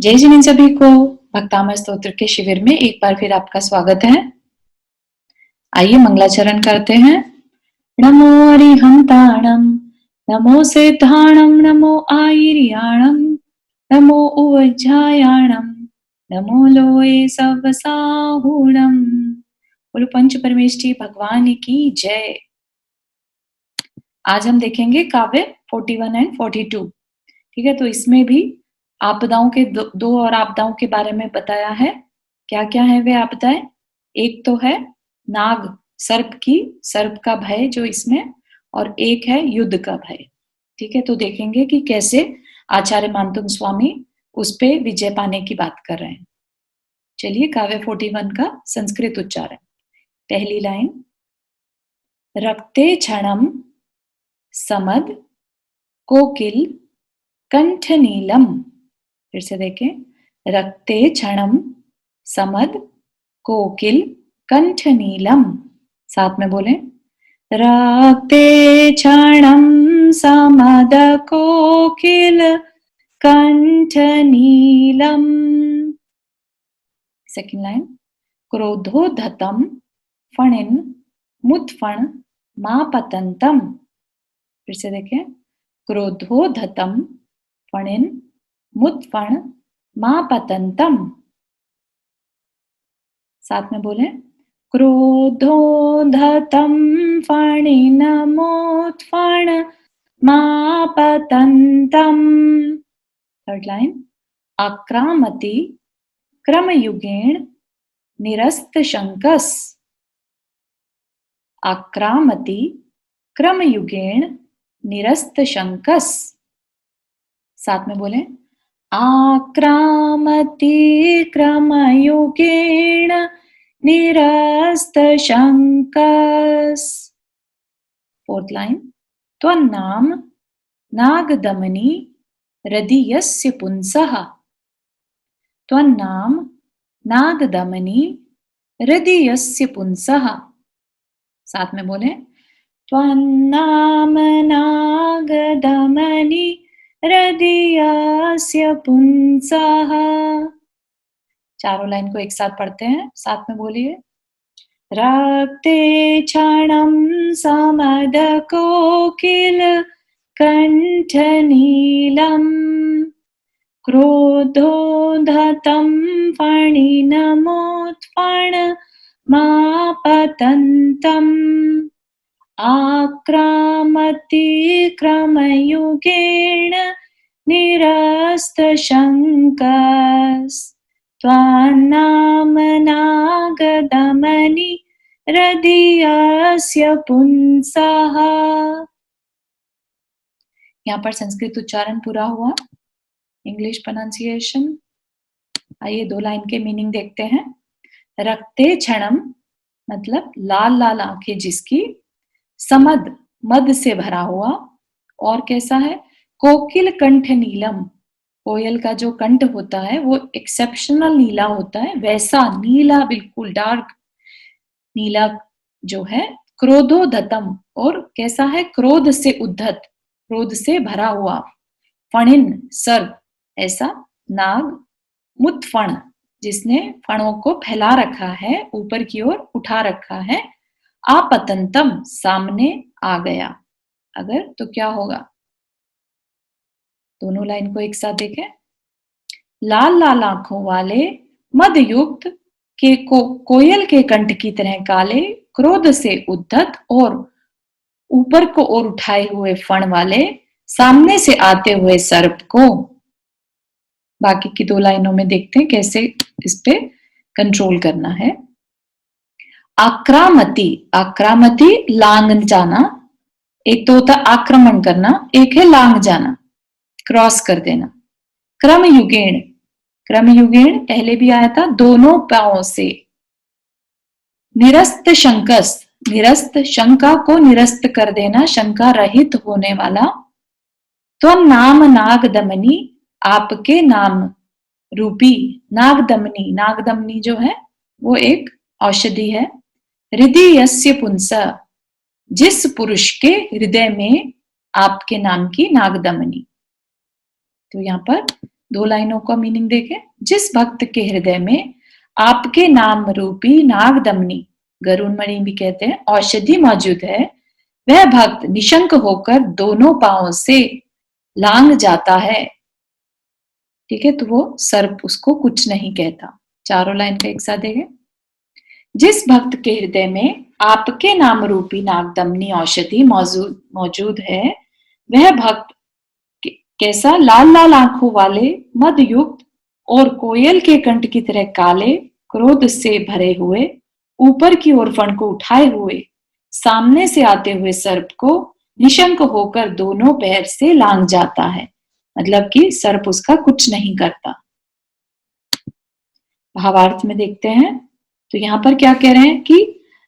जय जिन सभी को भक्तामृत स्तोत्र के शिविर में एक बार फिर आपका स्वागत है। आइए मंगलाचरण करते हैं। नमो अरिहंताणम, नमो सिद्धाणम, नमो आयर्याणम, नमो उवज्जायाणम, नमो लोए सवसाहुणम। बोलो पंच परमेष्ठी भगवान की जय। आज हम देखेंगे काव्य 41 एंड 42। ठीक है, तो इसमें भी आपदाओं के दो और आपदाओं के बारे में बताया है। क्या क्या है वे आपदाएं? एक तो है नाग, सर्प का भय जो इसमें, और एक है युद्ध का भय। ठीक है, तो देखेंगे कि कैसे आचार्य मानतुंग स्वामी उस पे विजय पाने की बात कर रहे हैं। चलिए काव्य 41 का संस्कृत उच्चारण। पहली लाइन, रक्ते क्षणम समद कोकिल कंठ नीलम। फिर से देखें, रक्ते क्षणम समद कोकिल कंठ नीलम। साथ में बोले, रक्ते क्षणम समद कोकिल कंठ नीलम। Second line, क्रोधोधतम फणिन मुत्फण मापतंतम। फिर से देखें, क्रोधोधतम फणिन मुत्फण मापतंतम। साथ में बोले, क्रोधोधतम फणिन मुत्फण मापतंतम। थर्ड लाइन, आक्रामति क्रमयुगेण निरस्त शंकस। आक्रामति क्रमयुगेण निरस्त शंकस। साथ में बोले, आक्रामति क्रमयुगेण निरस्त शंकस। Fourth line, त्वन्नाम नागदमनी हृदयस्य पुंसः। त्वन्नाम नागदमनी हृदयस्य पुंसः। साथ में बोले, त्वन्नाम नागदमनी हृदयस्य पुंसः। चारों लाइन को एक साथ पढ़ते हैं, साथ में बोलिए। रक्ते क्षणम समद कोकिल कंठ नीलम, क्रोधोधतम फणिनमुत्फण मापतंतम, आक्रामति क्रमयुगेण निरस्त शंकस, त्वन्नाम नागदमनी हृदयस्य पुंसः। यहाँ पर संस्कृत उच्चारण पूरा हुआ। English pronunciation. आइए दो लाइन के मीनिंग देखते हैं। रक्ते क्षणम मतलब लाल लाल आंखें जिसकी, समद मद से भरा हुआ, और कैसा है, कोकिल कंठ नीलम, कोयल का जो कंठ होता है वो एक्सेप्शनल नीला होता है, वैसा नीला, बिल्कुल डार्क नीला जो है। क्रोधोधतम, और कैसा है, क्रोध से उद्धत, क्रोध से भरा हुआ। फणिन सर्प, ऐसा। नाग, मुत्फण जिसने फणों को फैला रखा है, ऊपर की ओर उठा रखा है। आपतंतम सामने आ गया, अगर तो क्या होगा। दोनों लाइन को एक साथ देखें। लाल लाल आंखों वाले मदयुक्त के कोयल के कंठ की तरह काले, क्रोध से उद्धत और ऊपर को ओर उठाए हुए फण वाले, सामने से आते हुए सर्प को। बाकी की दो लाइनों में देखते हैं कैसे इस पे कंट्रोल करना है। आक्रामति, आक्रामति लांग जाना, एक तो होता आक्रमण करना, एक है लांग जाना, क्रॉस कर देना। क्रम युगेण, क्रम युगेण पहले भी आया था, दोनों पांवों से। निरस्त शंकस, निरस्त शंका को निरस्त कर देना, शंका रहित होने वाला। त्वन्नाम नागदमनी आपके नाम रूपी, नागदमनी, नागदमनी जो है वो एक औषधि है। हृदयस्य पुंसा, जिस पुरुष के हृदय में आपके नाम की नागदमनी। तो यहाँ पर दो लाइनों का मीनिंग देखें। जिस भक्त के हृदय में आपके नाम रूपी नागदमनी, गरुड़मणि भी कहते हैं, औषधि मौजूद है, वह भक्त निशंक होकर दोनों पांवों से लांग जाता है। ठीक है, तो वो सर्प उसको कुछ नहीं कहता। चारों लाइन का एक साथ देखें। जिस भक्त के हृदय में आपके नाम रूपी नागदमनी औषधि मौजूद है, वह भक्त कैसा? लाल लाल आंखों वाले, मद युक्त और कोयल के कंठ की तरह काले, क्रोध से भरे हुए, ऊपर की ओर फण को उठाए हुए, सामने से आते हुए सर्प को निशंक होकर दोनों पैर से लांग जाता है। मतलब कि सर्प उसका कुछ नहीं करता। भावार्थ में देखते हैं तो यहां पर क्या कह रहे हैं कि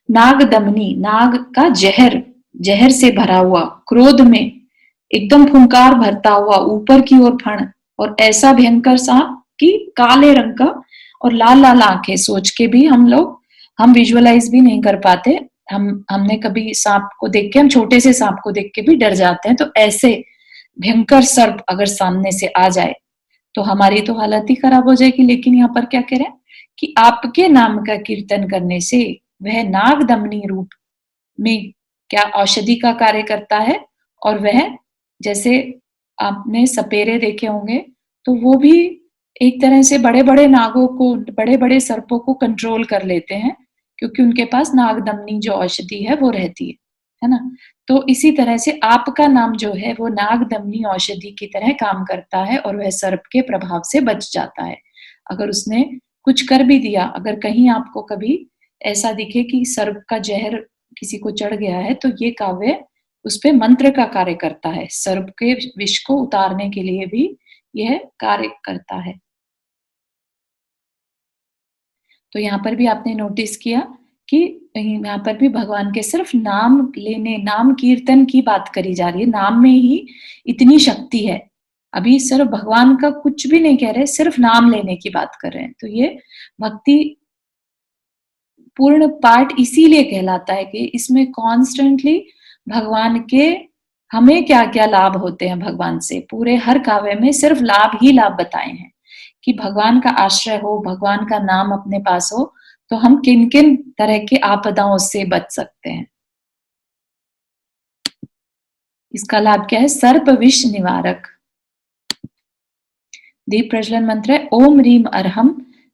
नागदमनी, नाग का जहर, जहर से भरा हुआ, क्रोध में एकदम फुंकार भरता हुआ, ऊपर की ओर फण, और ऐसा भयंकर सांप कि काले रंग का और लाल लाल आंखें। सोच के भी हम विजुअलाइज भी नहीं कर पाते। हमने कभी सांप को देख के, हम छोटे से सांप को देख के भी डर जाते हैं, तो ऐसे भयंकर सर्प अगर सामने से आ जाए तो हमारी तो हालत ही खराब हो जाएगी। लेकिन यहाँ पर क्या कह रहे हैं कि आपके नाम का कीर्तन करने से वह नागदमनी रूप में क्या औषधि का कार्य करता है, और वह, जैसे आपने सपेरे देखे होंगे, तो वो भी एक तरह से बड़े बड़े नागों को, बड़े बड़े सर्पों को कंट्रोल कर लेते हैं, क्योंकि उनके पास नागदमनी जो औषधि है वो रहती है ना। तो इसी तरह से आपका नाम जो है वो नागदमनी औषधि की तरह काम करता है, और वह सर्प के प्रभाव से बच जाता है। अगर उसने कुछ कर भी दिया, अगर कहीं आपको कभी ऐसा दिखे कि सर्प का जहर किसी को चढ़ गया है, तो ये काव्य उस पे मंत्र का कार्य करता है। सर्प के विष को उतारने के लिए भी यह कार्य करता है। तो यहाँ पर भी आपने नोटिस किया कि यहाँ पर भी भगवान के सिर्फ नाम लेने, नाम कीर्तन की बात करी जा रही है। नाम में ही इतनी शक्ति है। अभी सिर्फ भगवान का कुछ भी नहीं कह रहे, सिर्फ नाम लेने की बात कर रहे हैं। तो ये भक्ति पूर्ण पाठ इसीलिए कहलाता है कि इसमें कॉन्स्टेंटली भगवान के हमें क्या क्या लाभ होते हैं भगवान से। पूरे हर काव्य में सिर्फ लाभ ही लाभ बताए हैं कि भगवान का आश्रय हो, भगवान का नाम अपने पास हो, तो हम किन किन तरह के आपदाओं से बच सकते हैं। इसका लाभ क्या है? सर्प विष निवारक। दीप प्रज्वलन मंत्र है ओम रीम अर्हम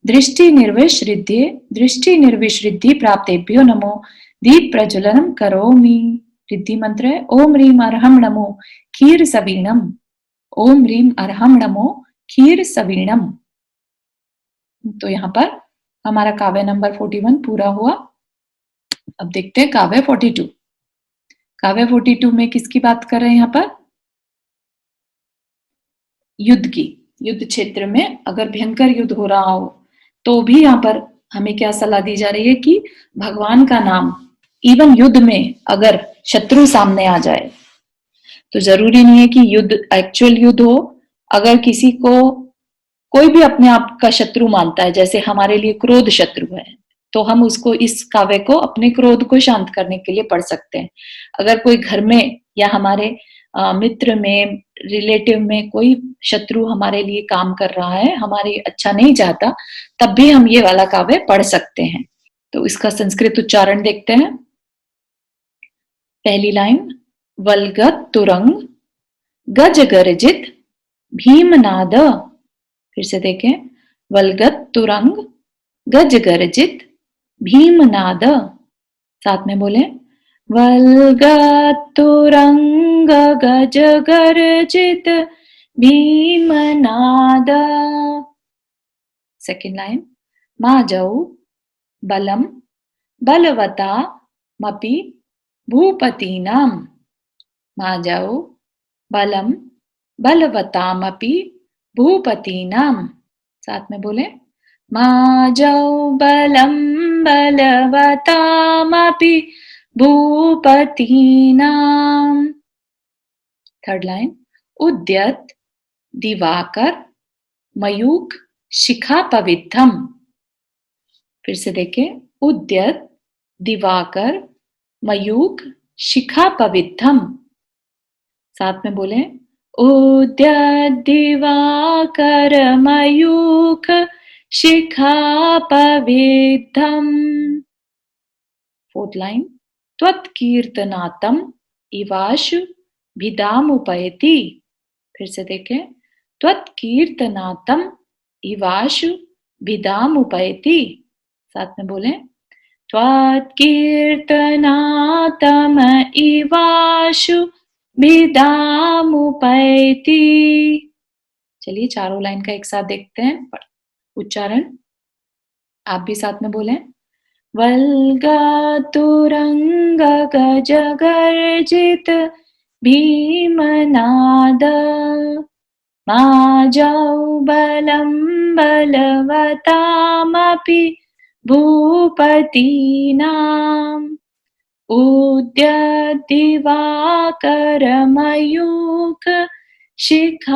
दृष्टि निर्विश्रिद्धि, दृष्टि निर्विश्रिद्धि प्राप्तेभ्यो नमो दीप प्रज्वलनम करोमि। रिद्धि मंत्र है ओम रीम अर्हम नमो क्षीर सवीणम, ओम रीम अर्हम नमो क्षीर सवीणम। तो यहाँ पर हमारा काव्य नंबर 41 पूरा हुआ। अब देखते हैं काव्य 42। काव्य 42 में किसकी बात कर रहे हैं? यहाँ पर युद्ध की। युद्ध क्षेत्र में अगर भयंकर युद्ध हो रहा हो तो भी यहाँ पर हमें क्या सलाह दी जा रही है कि भगवान का नाम, इवन युद्ध में अगर शत्रु सामने आ जाए, तो जरूरी नहीं है कि युद्ध एक्चुअल युद्ध हो। अगर किसी को कोई भी अपने आप का शत्रु मानता है, जैसे हमारे लिए क्रोध शत्रु है, तो हम उसको, इस काव्य को अपने क्रोध को शांत करने के लिए पढ़ सकते हैं। अगर कोई घर में या हमारे मित्र में, रिलेटिव में कोई शत्रु हमारे लिए काम कर रहा है, हमारे अच्छा नहीं चाहता, तब भी हम ये वाला काव्य पढ़ सकते हैं। तो इसका संस्कृत उच्चारण देखते हैं। पहली लाइन, वल्गत तुरंग गज गर्जित भीमनाद। फिर से देखें, वल्गत तुरंग गज गर्जित भीमनाद। साथ में बोले, वल्गत तुरंग गज गर्जित भीमनाद। सेकेंड लाइन, माजौ बलम बलवता मपि भूपतीनाम। माजौ बलम बलवतामपि भूपतीनाम। साथ में बोले, माजौ बलम बलवतामपि भूपतीनाम। थर्ड लाइन, उद्यत दिवाकर मयूख शिखा पवित्रम। फिर से देखें, उद्यत दिवाकर मयूख शिखा पवित्रम। साथ में बोले, उद्यद्दिवाकरमयूख शिखापविद्धम्। Fourth line, त्वत्कीर्तनातम इवाशु भिदामुपैति। फिर से देखें, त्वत्कीर्तनातम इवाशु भिदामुपैति। साथ में बोलें, त्वत्कीर्तनातम इवाशु भिदामुपैति। चलिए चारों लाइन का एक साथ देखते हैं उच्चारण। आप भी साथ में बोलें, वल्गतुरंग गजगर्जित भीमनाद माजौ बलं बलवतामपि भूपतीनाम् उद्यद्दिवाकरमयूख शिखापविद्धम्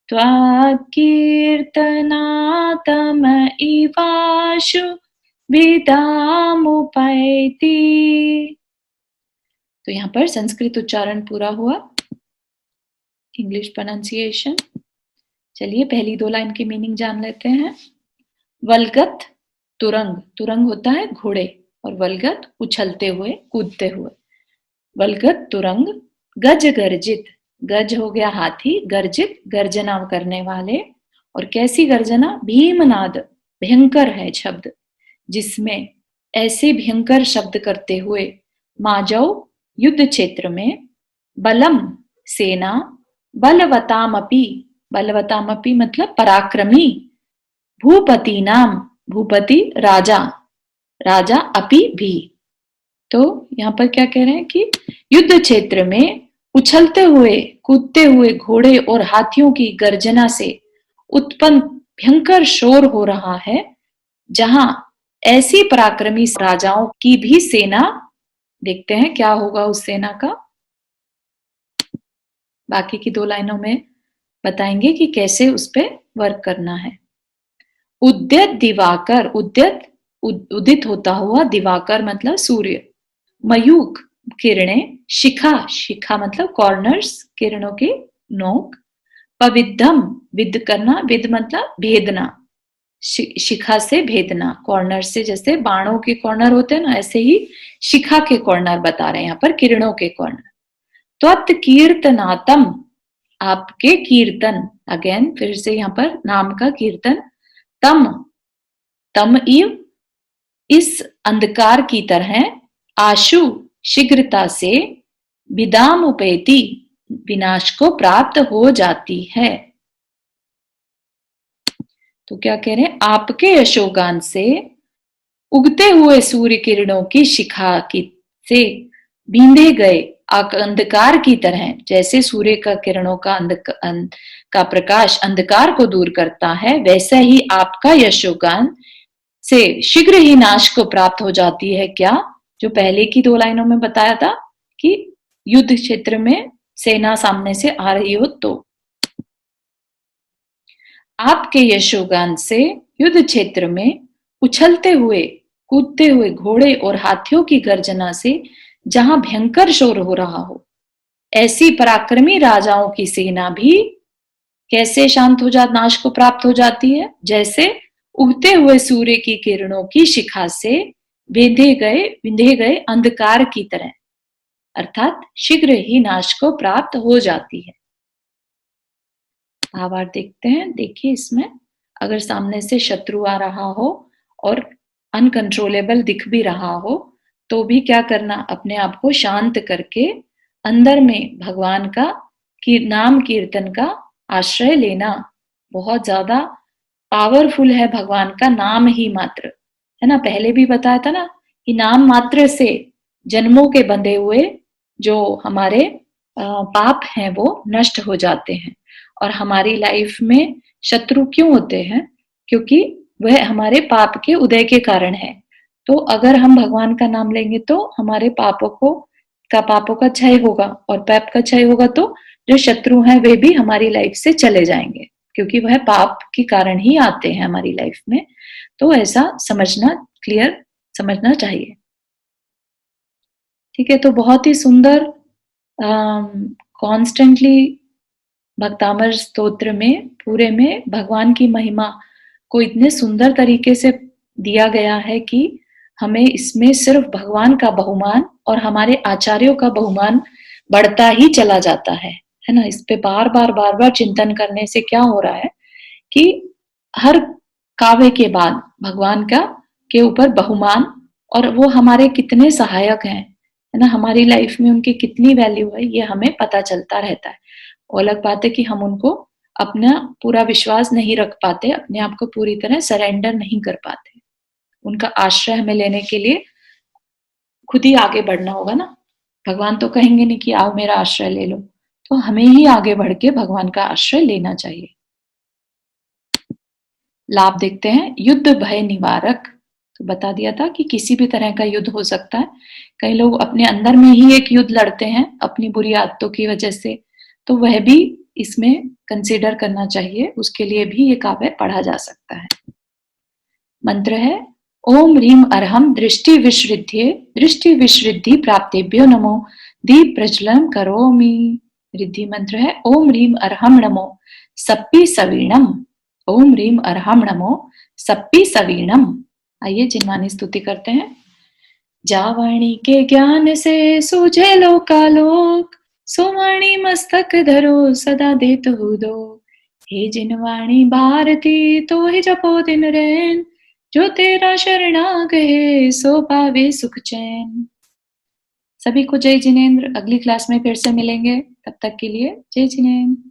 त्वत्कीर्तनातम इवाशु भिदामुपैति। तो यहाँ पर संस्कृत उच्चारण पूरा हुआ, इंग्लिश प्रोनाउंसिएशन। चलिए पहली दो लाइन की मीनिंग जान लेते हैं। वलगत तुरंग, तुरंग होता है घोड़े, और वलगत उछलते हुए, कूदते हुए। वलगत तुरंग, गज गर्जित, गज हो गया हाथी, गर्जित गर्जना करने वाले। और कैसी गर्जना? भीमनाद, भयंकर है शब्द, जिसमें ऐसे भयंकर शब्द करते हुए माजौ युद्ध क्षेत्र में, बलम सेना, बलवतामपि, बलवतामपि मतलब पराक्रमी, भूपति नाम, भूपति राजा, राजा अपि भी। तो यहाँ पर क्या कह रहे हैं कि युद्ध क्षेत्र में उछलते हुए, कूदते हुए घोड़े और हाथियों की गर्जना से उत्पन्न भयंकर शोर हो रहा है, जहां ऐसी पराक्रमी राजाओं की भी सेना। देखते हैं क्या होगा उस सेना का। बाकी की दो लाइनों में बताएंगे कि कैसे उस पे वर्क करना है। उद्यत दिवाकर, उद्यत उदित होता हुआ, दिवाकर मतलब सूर्य, मयूख किरणें, शिखा, शिखा मतलब कॉर्नर्स, किरणों के नोक, पविद्धम विद करना, विद मतलब भेदना, शिखा से भेदना, कॉर्नर से, जैसे बाणों के कॉर्नर होते हैं ना, ऐसे ही शिखा के कॉर्नर बता रहे हैं यहाँ पर, किरणों के कॉर्नर। त्वत् कीर्तनातम, आपके कीर्तन, अगेन फिर से यहाँ पर नाम का कीर्तन, तम, तम इव इस अंधकार की तरह, आशु शीघ्रता से, विदाम उपेति विनाश को प्राप्त हो जाती है। तो क्या कह रहे हैं? आपके यशोगान से उगते हुए सूर्य किरणों की शिखा की से बींधे गए अंधकार की तरह, जैसे सूर्य का किरणों का प्रकाश अंधकार को दूर करता है, वैसे ही आपका यशोगान से शीघ्र ही नाश को प्राप्त हो जाती है। क्या? जो पहले की दो लाइनों में बताया था कि युद्ध क्षेत्र में सेना सामने से आ रही हो, तो आपके यशोगान से युद्ध क्षेत्र में उछलते हुए, कूदते हुए घोड़े और हाथियों की गर्जना से जहां भयंकर शोर हो रहा हो, ऐसी पराक्रमी राजाओं की सेना भी कैसे शांत हो जाती, नाश को प्राप्त हो जाती है? जैसे उगते हुए सूर्य की किरणों की शिखा से विंधे गए अंधकार की तरह, अर्थात शीघ्र ही नाश को प्राप्त हो जाती है। भावार्थ देखते हैं। देखिए इसमें, अगर सामने से शत्रु आ रहा हो और अनकंट्रोलेबल दिख भी रहा हो, तो भी क्या करना? अपने आप को शांत करके अंदर में भगवान का नाम कीर्तन का आश्रय लेना। बहुत ज्यादा पावरफुल है भगवान का नाम ही मात्र, है ना। पहले भी बताया था ना कि नाम मात्र से जन्मों के बंधे हुए जो हमारे पाप हैं वो नष्ट हो जाते हैं। और हमारी लाइफ में शत्रु क्यों होते हैं? क्योंकि वह हमारे पाप के उदय के कारण है। तो अगर हम भगवान का नाम लेंगे तो हमारे पापों का क्षय होगा, और पाप का क्षय होगा तो जो शत्रु हैं वे भी हमारी लाइफ से चले जाएंगे, क्योंकि वह पाप के कारण ही आते हैं हमारी लाइफ में। तो ऐसा समझना, क्लियर समझना चाहिए। ठीक है, तो बहुत ही सुंदर कॉन्स्टेंटली भक्तामर स्तोत्र में पूरे में भगवान की महिमा को इतने सुंदर तरीके से दिया गया है कि हमें इसमें सिर्फ भगवान का बहुमान और हमारे आचार्यों का बहुमान बढ़ता ही चला जाता है ना। इस पे बार बार चिंतन करने से क्या हो रहा है कि हर काव्य के बाद भगवान का के ऊपर बहुमान, और वो हमारे कितने सहायक हैं, है ना, हमारी लाइफ में उनकी कितनी वैल्यू है ये हमें पता चलता रहता है। वो अलग बात है कि हम उनको अपना पूरा विश्वास नहीं रख पाते, अपने आप को पूरी तरह सरेंडर नहीं कर पाते। उनका आश्रय हमें लेने के लिए खुद ही आगे बढ़ना होगा ना। भगवान तो कहेंगे नहीं कि आओ मेरा आश्रय ले लो, तो हमें ही आगे बढ़ के भगवान का आश्रय लेना चाहिए। लाभ देखते हैं। युद्ध भय निवारक, तो बता दिया था कि किसी भी तरह का युद्ध हो सकता है। कई लोग अपने अंदर में ही एक युद्ध लड़ते हैं अपनी बुरी आदतों की वजह से, तो वह भी इसमें कंसीडर करना चाहिए, उसके लिए भी ये काव्य पढ़ा जा सकता है। मंत्र है ओम ह्रीम अर्हम दृष्टि विश्रिद्धि प्राप्तेभ्यो नमो दीप प्रज्वलन करोमि। रिद्धि मंत्र है ओम ह्रीम अर्हम नमो सप्पी सवीणम। ओम ह्रीम अर्हम नमो सप्पी सवीणम। आइए जिनवानी स्तुति करते हैं। जावाणी के ज्ञान से सूझे लोकालोक, सोवाणी मस्तक धरो सदा देत हो दो। हे जिनवाणी भारती तो ही जपो दिन रैन, जो तेरा शरणा गए सो पावे सुख चैन। सभी को जय जिनेन्द्र। अगली क्लास में फिर से मिलेंगे, तब तक के लिए जय जिनेन्द्र।